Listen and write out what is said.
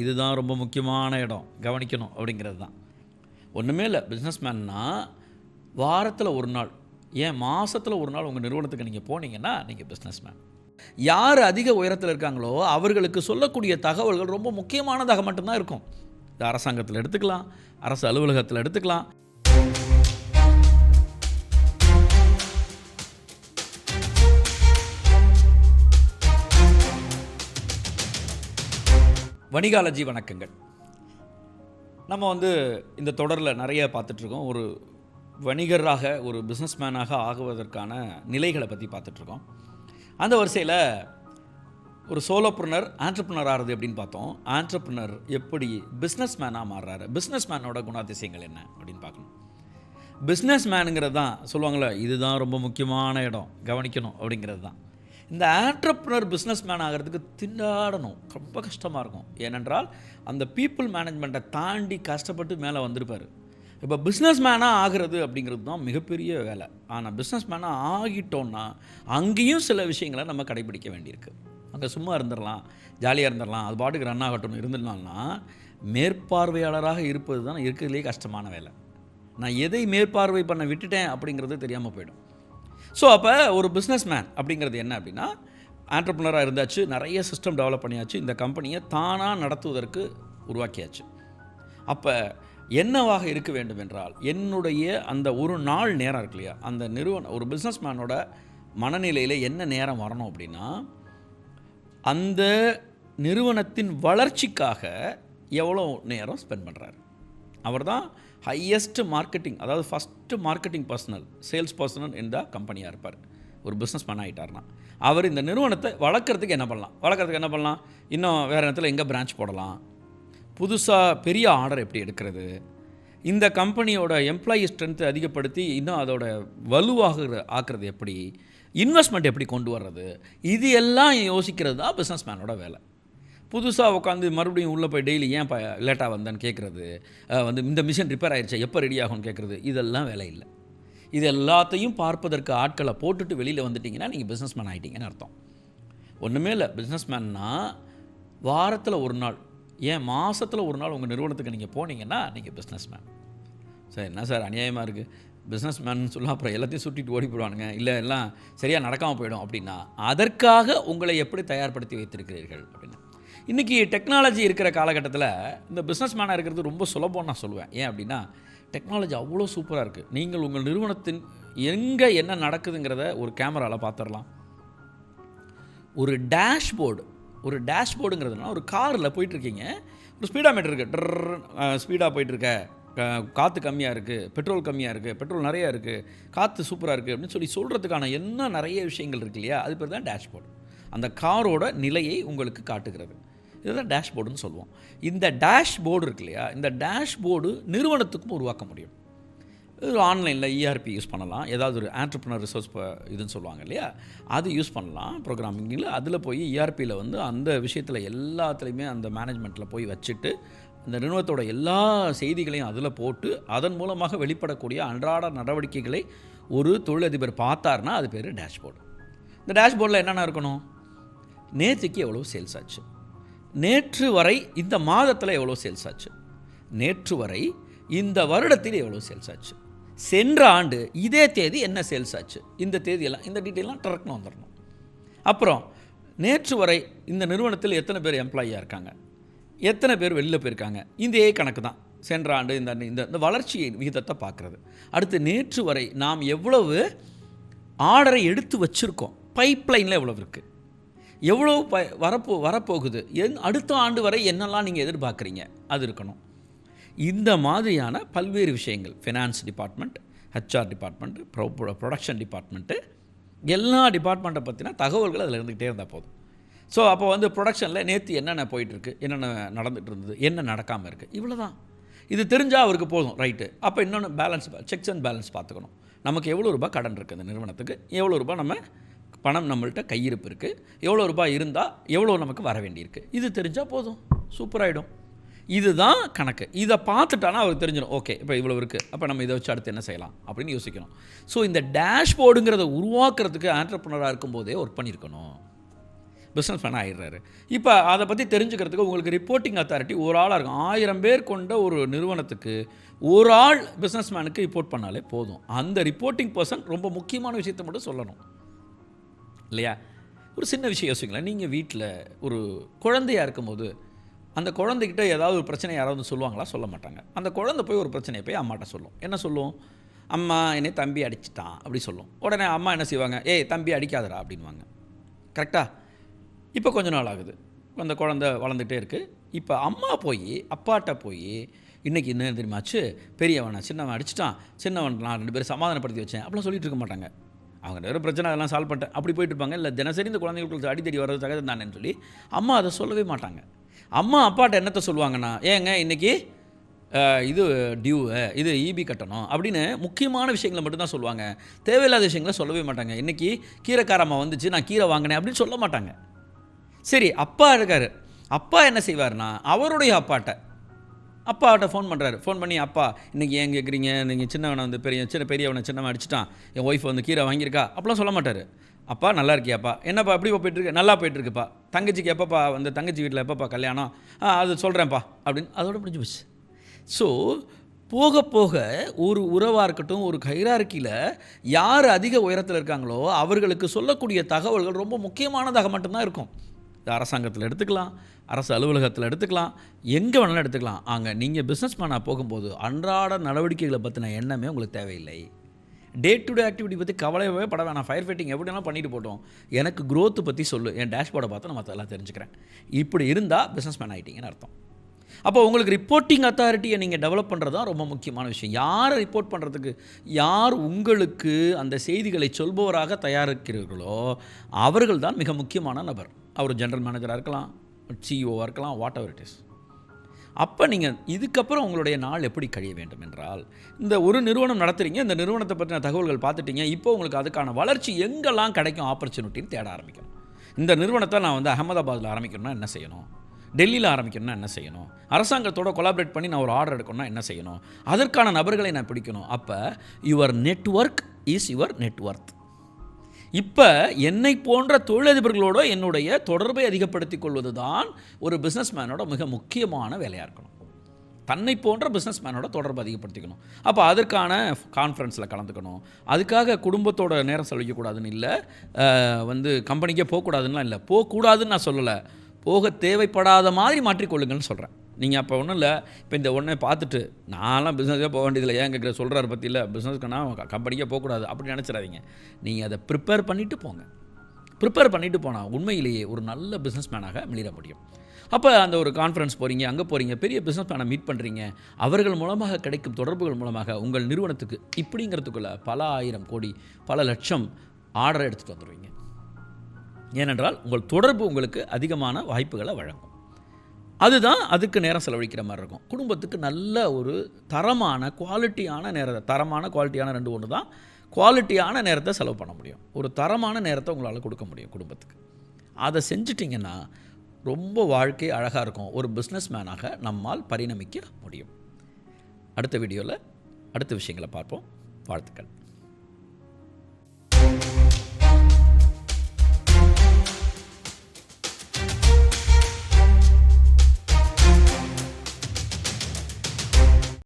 இதுதான் ரொம்ப முக்கியமான இடம், கவனிக்கணும் அப்படிங்கிறது தான். ஒன்றுமே இல்லை, பிஸ்னஸ்மேன்னா வாரத்தில் ஒரு நாள், ஏன் மாதத்தில் ஒரு நாள் உங்கள் நிறுவனத்துக்கு நீங்கள் போனீங்கன்னா நீங்கள் பிஸ்னஸ்மேன். யார் அதிக உயரத்தில் இருக்காங்களோ அவர்களுக்கு சொல்லக்கூடிய தகவல்கள் ரொம்ப முக்கியமானதாக மட்டும்தான் இருக்கும். இது அரசாங்கத்தில் எடுத்துக்கலாம், அரசு அலுவலகத்தில் எடுத்துக்கலாம். வணிகாலஜி வணக்கங்கள். நம்ம இந்த தொடரில் நிறைய பார்த்துட்ருக்கோம். ஒரு வணிகராக, ஒரு பிஸ்னஸ்மேனாக ஆகுவதற்கான நிலைகளை பற்றி பார்த்துட்ருக்கோம். அந்த வரிசையில் ஒரு சோலோப்ரனர் ஆண்டர்ப்ரனர் ஆகிறது அப்படின்னு பார்த்தோம். ஆண்டர்ப்ரனர் எப்படி பிஸ்னஸ்மேனாக மாறுறாரு, பிஸ்னஸ்மேனோட குணாதிசயங்கள் என்ன அப்படின்னு பார்க்கணும். பிஸ்னஸ்மேனுங்கிறது தான் சொல்லுவாங்களே, இதுதான் ரொம்ப முக்கியமான இடம், கவனிக்கணும் அப்படிங்கிறது தான். இந்த ஆண்டர்ப்ரனர் பிஸ்னஸ்மேன் ஆகிறதுக்கு திண்டாடணும், ரொம்ப கஷ்டமாக இருக்கும். ஏனென்றால் அந்த பீப்புள் மேனேஜ்மெண்ட்டை தாண்டி கஷ்டப்பட்டு மேலே வந்திருப்பார். இப்போ பிஸ்னஸ்மேனாக ஆகிறது அப்படிங்கிறது தான் மிகப்பெரிய வேலை. ஆனால் பிஸ்னஸ்மேனாக ஆகிட்டோன்னா அங்கேயும் சில விஷயங்களை நம்ம கடைபிடிக்க வேண்டியிருக்கு. அங்கே சும்மா இருந்துடலாம், ஜாலியாக இருந்துடலாம், அது பாட்டுக்கு ரன் ஆகட்டும் இருந்துடலாம்னா, மேற்பார்வையாளராக இருப்பது தான் இருக்கிறதுலே கஷ்டமான வேலை. நான் எதை மேற்பார்வை பண்ண விட்டுட்டேன் அப்படிங்கிறது தெரியாமல் போயிடும். ஸோ அப்போ ஒரு பிஸ்னஸ்மேன் அப்படிங்கிறது என்ன அப்படின்னா, ஆண்டர்ப்ரனராக இருந்தாச்சு, நிறைய சிஸ்டம் டெவலப் பண்ணியாச்சு, இந்த கம்பெனியை தானாக நடத்துவதற்கு உருவாக்கியாச்சு. அப்போ என்னவாக இருக்க வேண்டும் என்றால், என்னுடைய அந்த ஒரு நாள் நேரம் இருக்கு இல்லையா, அந்த ஒரு பிஸ்னஸ்மேனோட மனநிலையில் என்ன நேரம் வரணும் அப்படின்னா, அந்த நிறுவனத்தின் வளர்ச்சிக்காக எவ்வளோ நேரம் ஸ்பெண்ட் பண்ணுறாரு. அவர் தான் ஹையஸ்ட் மார்க்கெட்டிங், அதாவது first marketing personal, sales personal இந்த கம்பெனியாக இருப்பார். ஒரு பிஸ்னஸ் மேன் ஆகிட்டார்னா அவர் இந்த நிறுவனத்தை வளர்க்குறதுக்கு என்ன பண்ணலாம், இன்னும் வேறு இடத்துல எங்கே பிரான்ச் போடலாம், புதுசாக பெரிய ஆர்டர் எப்படி எடுக்கிறது, இந்த கம்பெனியோட எம்ப்ளாயி ஸ்ட்ரென்த்தை அதிகப்படுத்தி இன்னும் அதோட ஆக்குறது எப்படி, இன்வெஸ்ட்மெண்ட் எப்படி கொண்டு வர்றது, இது எல்லாம் யோசிக்கிறது தான் பிஸ்னஸ் மேனோட வேலை. புதுசாக உட்காந்து மறுபடியும் உள்ளே போய் டெய்லி ஏன் லேட்டாக வந்தேன்னு கேட்குறது, இந்த மிஷின் ரிப்பேர் ஆகிடுச்சா எப்போ ரெடி ஆகும்னு கேட்குறது, இதெல்லாம் வேலை இல்லை. இது எல்லாத்தையும் பார்ப்பதற்கு ஆட்களை போட்டுட்டு வெளியில் வந்துட்டிங்கன்னா நீங்கள் பிஸ்னஸ்மேன் ஆகிட்டீங்கன்னு அர்த்தம். ஒன்றுமே இல்லை, பிஸ்னஸ்மேன்னா வாரத்தில் ஒரு நாள், ஏன் மாதத்தில் ஒரு நாள் உங்கள் நிறுவனத்துக்கு நீங்கள் போனீங்கன்னா நீங்கள் பிஸ்னஸ்மேன். சார் என்ன சார் அநியாயமாக இருக்குது, பிஸ்னஸ்மேன் சொல்ல அப்புறம் எல்லாத்தையும் சுட்டிட்டு ஓடி போயிடுவானுங்க, இல்லை எல்லாம் சரியாக நடக்காமல் போயிடும் அப்படின்னா, அதற்காக உங்களை எப்படி தயார்படுத்தி வைத்திருக்கிறீர்கள் அப்படின்னு. இன்றைக்கி டெக்னாலஜி இருக்கிற காலகட்டத்தில் இந்த பிஸ்னஸ்மேனாக இருக்கிறது ரொம்ப சுலபம்னு நான் சொல்லுவேன். ஏன் அப்படின்னா, டெக்னாலஜி அவ்வளோ சூப்பராக இருக்குது. நீங்கள் உங்கள் நிறுவனத்தின் எங்கே என்ன நடக்குதுங்கிறத ஒரு கேமராவில் பார்த்துடலாம். ஒரு டேஷ்போர்டுங்கிறதுனா, ஒரு காரில் போயிட்டுருக்கீங்க, ஒரு ஸ்பீடா மீட்டர் இருக்குது, ஸ்பீடாக போயிட்டுருக்க, காற்று கம்மியாக இருக்குது, பெட்ரோல் கம்மியாக இருக்குது, பெட்ரோல் நிறையா இருக்குது, காற்று சூப்பராக இருக்குது அப்படின்னு சொல்கிறதுக்கான என்ன நிறைய விஷயங்கள் இருக்கு இல்லையா, அது பேர் தான் டேஷ்போர்டு. அந்த காரோட நிலையை உங்களுக்கு காட்டுகிறது. இதுதான் டேஷ்போர்டுன்னு சொல்லுவோம். இந்த டேஷ்போர்டு இருக்கு இல்லையா, இந்த டேஷ்போர்டு நிறுவனத்துக்கும் உருவாக்க முடியும். இது ஆன்லைனில் இஆர்பி யூஸ் பண்ணலாம், ஏதாவது ஒரு ஆண்டர்ப்ரனர் ரிசோர்ஸ் இதுன்னு சொல்லுவாங்க இல்லையா, அது யூஸ் பண்ணலாம் ப்ரோக்ராமிங்கில். அதில் போய் இஆர்பியில் அந்த விஷயத்தில் எல்லாத்துலேயுமே அந்த மேனேஜ்மெண்ட்டில் போய் வச்சுட்டு அந்த நிறுவனத்தோட எல்லா செய்திகளையும் அதில் போட்டு அதன் மூலமாக வெளிப்படக்கூடிய அன்றாட நடவடிக்கைகளை ஒரு தொழிலதிபர் பார்த்தார்னா அது பேர் டேஷ்போர்டு. இந்த டேஷ்போர்டில் என்னென்ன இருக்கணும், நேற்றுக்கு எவ்வளோ சேல்ஸ் ஆச்சு, நேற்று வரை இந்த மாதத்தில் எவ்வளோ சேல்ஸ் ஆச்சு, நேற்று வரை இந்த வருடத்தில் எவ்வளோ சேல்ஸ் ஆச்சு, சென்ற ஆண்டு இதே தேதி என்ன சேல்ஸ் ஆச்சு, இந்த தேதியெல்லாம், இந்த டீட்டெயிலாம் டரக்னு வந்துடணும். அப்புறம் நேற்று வரை இந்த நிறுவனத்தில் எத்தனை பேர் எம்ப்ளாயியாக இருக்காங்க, எத்தனை பேர் வெளியில் போயிருக்காங்க, இதே கணக்கு தான். சென்ற ஆண்டு இந்த வளர்ச்சி விகிதத்தை பார்க்குறது. அடுத்து நேற்று வரை நாம் எவ்வளவு ஆர்டரை எடுத்து வச்சுருக்கோம், பைப்லைனில் எவ்வளோ இருக்குது, எவ்வளோ வரப்போகுது, அடுத்த ஆண்டு வரை என்னெல்லாம் நீங்கள் எதிர்பார்க்குறீங்க, அது இருக்கணும். இந்த மாதிரியான பல்வேறு விஷயங்கள், finance department, HR department, production department, எல்லா டிபார்ட்மெண்ட்டை பற்றின தகவல்கள் அதில் இருந்துக்கிட்டே இருந்தால் போதும். ஸோ அப்போ ப்ரொடக்ஷனில் நேற்று என்னென்ன போயிட்டுருக்கு, என்னென்ன நடந்துகிட்டு இருந்தது, என்ன நடக்காமல் இருக்குது, இவ்வளோ தான். இது தெரிஞ்சால் அவருக்கு போதும், ரைட்டு. அப்போ இன்னொன்று பேலன்ஸ், செக்ஸ் அண்ட் பேலன்ஸ் பார்த்துக்கணும். நமக்கு எவ்வளோ ரூபாய் கடன் இருக்குது அந்த நிறுவனத்துக்கு, எவ்வளோ ரூபாய் நம்ம பணம் நம்மள்கிட்ட கையிருப்பு இருக்குது, எவ்வளோ ரூபாய் இருந்தால் எவ்வளோ நமக்கு வர வேண்டியிருக்கு, இது தெரிஞ்சால் போதும், சூப்பராகிடும். இதுதான் கணக்கு. இதை பார்த்துட்டானா அவருக்கு தெரிஞ்சிடும், ஓகே இப்போ இவ்வளோ இருக்குது, அப்போ நம்ம இதை வச்சு அடுத்து என்ன செய்யலாம் அப்படின்னு யோசிக்கணும். ஸோ இந்த டேஷ்போர்டுங்கிறத உருவாக்குறதுக்கு ஆண்டர்ப்ரனராக இருக்கும்போதே ஒர்க் பண்ணியிருக்கணும். பிஸ்னஸ் மேன் ஆகிடுறாரு. இப்போ அதை பற்றி தெரிஞ்சுக்கிறதுக்கு உங்களுக்கு ரிப்போர்ட்டிங் அத்தாரிட்டி ஒரு ஆளாக இருக்கும். 1000 பேர் கொண்ட ஒரு நிறுவனத்துக்கு ஒரு ஆள் பிஸ்னஸ் மேனுக்கு ரிப்போர்ட் பண்ணாலே போதும். அந்த ரிப்போர்ட்டிங் பர்சன் ரொம்ப முக்கியமான விஷயத்தை மட்டும் சொல்லணும் இல்லையா? ஒரு சின்ன விஷயம் யோசிங்களேன். நீங்கள் வீட்டில் ஒரு குழந்தையாக இருக்கும்போது அந்த குழந்தைகிட்ட ஏதாவது ஒரு பிரச்சனை யாராவது சொல்லுவாங்களா? சொல்ல மாட்டாங்க. அந்த குழந்தை போய் ஒரு பிரச்சனையை போய் அம்மாட்ட சொல்லும். என்ன சொல்லும்? அம்மா என்னை தம்பி அடிச்சிட்டான் அப்படி சொல்லும். உடனே அம்மா என்ன செய்வாங்க? ஏய் தம்பி அடிக்காதடா அப்படின்வாங்க. கரெக்டாக? இப்போ கொஞ்ச நாள் ஆகுது, அந்த குழந்தை வளர்ந்துகிட்டே இருக்குது. இப்போ அம்மா போய் அப்பாட்ட போய் இன்றைக்கி என்ன தெரியுமாச்சு, பெரியவனை சின்னவன் அடிச்சிட்டான், சின்னவன் நான் 2 பேரும் சமாதானப்படுத்தி வச்சேன் அப்படிலாம் சொல்லிட்டு இருக்க மாட்டாங்க. அவங்க நிறைய பிரச்சனை அதெல்லாம் சால்வ் பண்ணிட்டேன் அப்படி போயிட்டு இருப்பாங்க. இல்லை தினசரி இந்த குழந்தைங்களுக்கு அடித்தடி வர்றது சகஜம் தானேன்னு சொல்லி அம்மா அதை சொல்லவே மாட்டாங்க. அம்மா அப்பாட்ட என்னத்தை சொல்லுவாங்கன்னா, ஏங்க இன்றைக்கி இது டியூ, இது இபி கட்டணும் அப்படின்னு முக்கியமான விஷயங்களை மட்டும்தான் சொல்லுவாங்க. தேவையில்லாத விஷயங்களை சொல்லவே மாட்டாங்க. இன்றைக்கி கீரைக்காரம்மா வந்துச்சு, நான் கீரை வாங்கினேன் அப்படின்னு சொல்ல மாட்டாங்க. சரி, அப்பா இருக்கார். அப்பா என்ன செய்வார்னா, அவருடைய அப்பாட்ட ஃபோன் பண்ணுறாரு. ஃபோன் பண்ணி, அப்பா இன்றைக்கி ஏன் கேட்குறீங்க, நீங்கள் சின்னவனை வந்து பெரியவனை சின்னவன் அடிச்சிட்டான், என் ஒய்ஃப் வந்து கீரை வாங்கியிருக்கா அப்படிலாம் சொல்ல மாட்டார். அப்பா நல்லா இருக்கியாப்பா, என்னப்பா எப்படி போயிட்டுருக்கு? நல்லா போயிட்டுருக்குப்பா. தங்கச்சிக்கு எப்பப்பா வந்து தங்கச்சி வீட்டில் எப்பப்பா கல்யாணம்? அது சொல்கிறேன்ப்பா அப்படின்னு அதோட முடிஞ்சு போச்சு. ஸோ போக போக ஒரு உறவாக இருக்கட்டும், ஒரு ஹைரார்க்கியில் யார் அதிக உயரத்தில் இருக்காங்களோ அவர்களுக்கு சொல்லக்கூடிய தகவல்கள் ரொம்ப முக்கியமானதாக மட்டும்தான் இருக்கும். இது அரசாங்கத்தில் எடுத்துக்கலாம், அரசு அலுவலகத்தில் எடுத்துக்கலாம், எங்கே வேணாலும் எடுத்துக்கலாம். அங்கே நீங்கள் பிஸ்னஸ் மேனாக போகும்போது அன்றாட நடவடிக்கைகளை பற்றின எண்ணமே உங்களுக்கு தேவையில்லை. டே டு டே ஆக்டிவிட்டி பற்றி கவலையவே பட வேணாம். ஃபயர் ஃபைட்டிங் எப்படினாலும் பண்ணிட்டு போட்டோம், எனக்கு க்ரோத்து பற்றி சொல்லு, என் டேஷ்போர்டை பார்த்து நான் மற்றெல்லாம் தெரிஞ்சுக்கிறேன். இப்படி இருந்தால் பிஸ்னஸ் மேன் ஆகிட்டீங்கன்னு அர்த்தம். அப்போ உங்களுக்கு ரிப்போர்ட்டிங் அத்தாரிட்டியை நீங்கள் டெவலப் பண்ணுறது தான் ரொம்ப முக்கியமான விஷயம். யாரை ரிப்போர்ட் பண்ணுறதுக்கு, யார் உங்களுக்கு அந்த செய்திகளை சொல்பவராக தயாரிக்கிறீர்களோ அவர்கள் தான் மிக முக்கியமான நபர். அவர் ஜென்ரல் மேனேஜராக இருக்கலாம், சிஇஓவாக இருக்கலாம், வாட் எவர் இட் இஸ். அப்போ நீங்கள் இதுக்கப்புறம் உங்களுடைய நாள் எப்படி கழிய வேண்டும் என்றால், இந்த ஒரு நிறுவனம் நடத்துகிறீங்க, இந்த நிறுவனத்தை பற்றின தகவல்கள் பார்த்துட்டீங்க. இப்போ உங்களுக்கு அதுக்கான வளர்ச்சி எங்கெல்லாம் கிடைக்கும் ஆப்பர்ச்சுனிட்டின்னு தேட ஆரம்பிக்கணும். இந்த நிறுவனத்தை நான் வந்து அகமதாபாத்தில் ஆரம்பிக்கணும்னா என்ன செய்யணும், டெல்லியில் ஆரம்பிக்கணும்னா என்ன செய்யணும், அரசாங்கத்தோட கொலாபரேட் பண்ணி நான் ஒரு ஆர்டர் எடுக்கணும்னா என்ன செய்யணும், அதற்கான நபர்களை நான் பிடிக்கணும். அப்போ your network is your net worth. இப்போ என்னை போன்ற தொழிலதிபர்களோட என்னுடைய தொடர்பை அதிகப்படுத்திக் கொள்வது தான் ஒரு பிஸ்னஸ் மேனோட மிக முக்கியமான வேலையாக இருக்கணும். தன்னை போன்ற பிஸ்னஸ் மேனோட தொடர்பு அதிகப்படுத்திக்கணும். அப்போ அதற்கான கான்ஃபரன்ஸில் கலந்துக்கணும். அதுக்காக குடும்பத்தோட நேரம் செலவிக்கக்கூடாதுன்னு இல்லை, வந்து கம்பெனிக்கே போகக்கூடாதுன்னா இல்லை, போகக்கூடாதுன்னு நான் சொல்லலை, போக தேவைப்படாத மாதிரி மாற்றிக்கொள்ளுங்கள்னு சொல்கிறேன். நீங்கள் அப்போ ஒன்றும் இல்லை, இப்போ இந்த ஒன்றை பார்த்துட்டு நான்லாம் பிஸ்னஸே போக வேண்டியதில்லை, ஏன் கேட்குற சொல்கிறாரு பற்றி இல்லை, பிஸ்னஸ்க்குனா கம்பெனிக்கே போகக்கூடாது அப்படி நினச்சிடாதீங்க. நீங்கள் அதை ப்ரிப்பேர் பண்ணிவிட்டு போங்க. ப்ரிப்பேர் பண்ணிவிட்டு போனால் உண்மையிலேயே ஒரு நல்ல பிஸ்னஸ் மேனாக மிளிர முடியும். அப்போ அந்த ஒரு கான்ஃபரன்ஸ் போகிறீங்க, அங்கே போகிறீங்க, பெரிய பிஸ்னஸ் மேனை மீட் பண்ணுறீங்க, அவர்கள் மூலமாக கிடைக்கும் தொடர்புகள் மூலமாக உங்கள் நிறுவனத்துக்கு இப்படிங்கிறதுக்குள்ளே பல ஆயிரம் கோடி பல லட்சம் ஆர்டரை எடுத்துகிட்டு வந்துடுவீங்க. ஏனென்றால் உங்கள் தொடர்பு உங்களுக்கு அதிகமான வாய்ப்புகளை வழங்கும். அதுதான் அதுக்கு நேரம் செலவழிக்கிற மாதிரி இருக்கும். குடும்பத்துக்கு நல்ல ஒரு தரமான குவாலிட்டியான நேரத்தை, தரமான குவாலிட்டியான ரெண்டு ஒன்று தான், குவாலிட்டியான நேரத்தை செலவு பண்ண முடியும். ஒரு தரமான நேரத்தை உங்களால் கொடுக்க முடியும் குடும்பத்துக்கு. அதை செஞ்சிட்டிங்கன்னா ரொம்ப வாழ்க்கை அழகாக இருக்கும். ஒரு பிஸ்னஸ் மேனாக நம்மால் பரிணமிக்க முடியும். அடுத்த வீடியோவில் அடுத்த விஷயங்களை பார்ப்போம். வாழ்த்துக்கள்.